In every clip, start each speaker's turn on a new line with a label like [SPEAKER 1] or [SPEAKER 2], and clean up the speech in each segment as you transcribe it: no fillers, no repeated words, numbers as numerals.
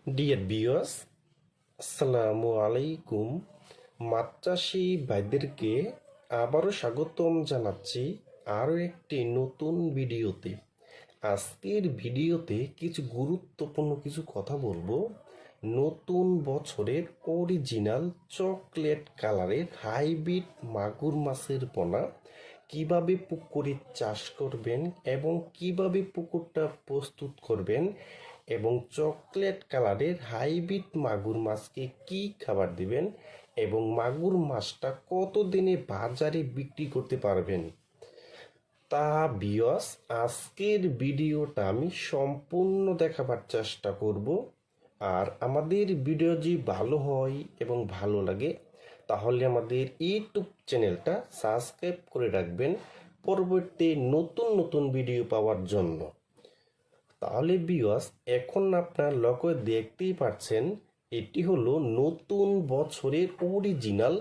[SPEAKER 1] Dear viewers, আসসালামু আলাইকুম। মাছ চাষি ভাইদেরকে আবারও স্বাগতম জানাচ্ছি আরও একটি নতুন ভিডিওতে। আজকের ভিডিওতে কিছু গুরুত্বপূর্ণ কিছু কথা বলবো। নতুন বছরের অরিজিনাল চকলেট কালারের হাইব্রিড মাগুর মাছের পোনা কিভাবে পুকুরে চাষ করবেন এবং কিভাবে পুকুরটা প্রস্তুত করবেন এবং চকলেট কালারের হাইব্রিড মাগুর মাছকে কি খাবার দিবেন এবং মাগুর মাছটা কতদিনে বাজারে বিক্রি করতে পারবেন, তা ভিউয়ার্স আজকের ভিডিওটা আমি সম্পূর্ণ দেখাবার চেষ্টা করব। আর আমাদের ভিডিও যদি ভালো হয় এবং ভালো লাগে তাহলে আমাদের ইউটিউব চ্যানেলটা সাবস্ক্রাইব করে রাখবেন পরবর্তী নতুন নতুন ভিডিও পাওয়ার জন্য। তাহলে ভিউয়ার্স, এখন আপনার লক্ষ্য দেখতেই পাচ্ছেন এটি হলো নতুন বছরের অরিজিনাল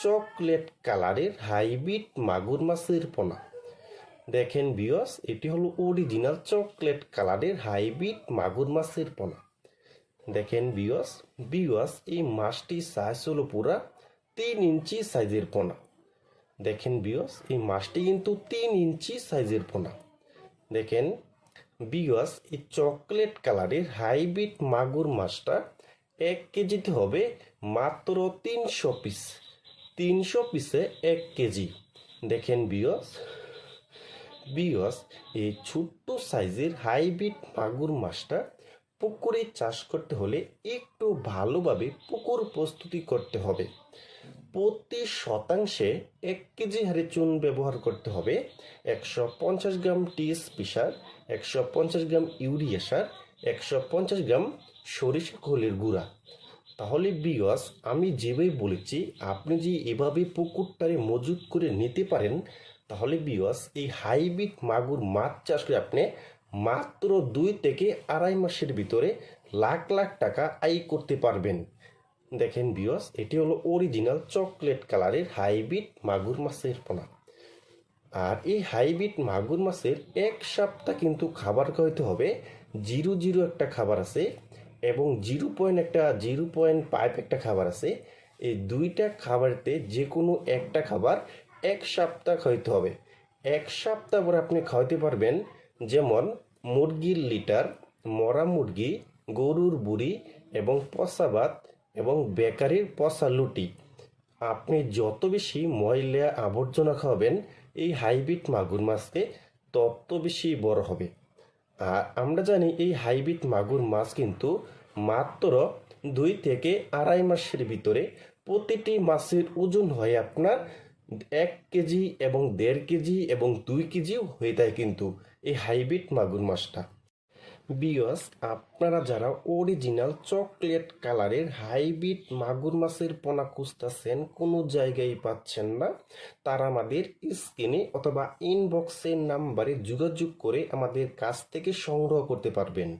[SPEAKER 1] চকলেট কালারের হাইব্রিড মাগুর মাছের পোনা। দেখেন ভিউয়ার্স, এটি হলো অরিজিনাল চকলেট কালারের হাইব্রিড মাগুর মাছের পোনা। দেখেন ভিউয়ার্স এই মাছটি সাইজ হলো পুরা 3 ইঞ্চি সাইজের পোনা। দেখেন ভিউয়ার্স, এই মাছটি কিন্তু 3 ইঞ্চি সাইজের পোনা। দেখেন ভিউয়ার্স, এই চকলেট কালারের হাইব্রিড মাগুর মাছটা 1 কেজিতে হবে মাত্র 300 পিস। 300 পিসে 1 কেজি। দেখেন ভিউয়ার্স এই ছোট্ট সাইজের হাইব্রিড মাগুর মাছটা পুকুরে চাষ করতে হলে একটু ভালোভাবে পুকুর প্রস্তুতি করতে হবে। প্রতি শতাংশে 1 কেজি হারে চুন ব্যবহার করতে হবে, 150 গ্রাম টিএসপি সার, 150 গ্রাম ইউরিয়া সার, 150 গ্রাম সরিষা খোলের গুঁড়া। তাহলে ভিউয়ার্স আমি যেভাবে বলেছি আপনি যে এভাবে পুকুরটারে মজুত করে নিতে পারেন তাহলে ভিউয়ার্স এই হাইব্রিড মাগুর মাছ চাষ করে আপনি মাত্র 2 থেকে 2.5 মাসের ভিতরে লাখ লাখ টাকা আয় করতে পারবেন। দেখেন ভিউয়ার্স, এটি হলো অরিজিনাল চকলেট কালারের হাইব্রিড মাগুর মাছের পোনা। আর এই হাইব্রিড মাগুর মাছের 1 সপ্তাহ কিন্তু খাবার খাওয়াতে হবে। 0.0 একটা খাবার আছে এবং 0.5 একটা খাবার আছে। এই দুইটা খাবারতে যে কোনো একটা খাবার 1 সপ্তাহ খাওয়াতে হবে। 1 সপ্তাহ পরে আপনি খাওয়াতে পারবেন যেমন মুরগির লিটার, মরা মুরগি, গরুর বুড়ি এবং পচা ভাত এবং বেকারির পচা লুটি। আপনি যত বেশি ময়লা আবর্জনা খাওয়াবেন এই হাইব্রিড মাগুর মাছকে তত বেশি বড় হবে। আর আমরা জানি এই হাইব্রিড মাগুর মাছ কিন্তু মাত্র 2 থেকে 2.5 মাসের ভিতরে প্রতিটি মাছের ওজন হয় আপনার 1 কেজি এবং 1.5 কেজি এবং 2 কেজিও হয়ে যায় কিন্তু এই হাইব্রিড মাগুর মাছটা। ভিউয়ার্স, আপনারা যারা অরিজিনাল চকলেট কালারের হাইব্রিড মাগুর মাছের পোনা খুঁজতেছেন, কোনো জায়গায় পাচ্ছেন না, তারা আমাদের স্ক্রিনে অথবা ইনবক্সের নাম্বারে যোগাযোগ করে আমাদের কাছ থেকে সংগ্রহ করতে পারবেন।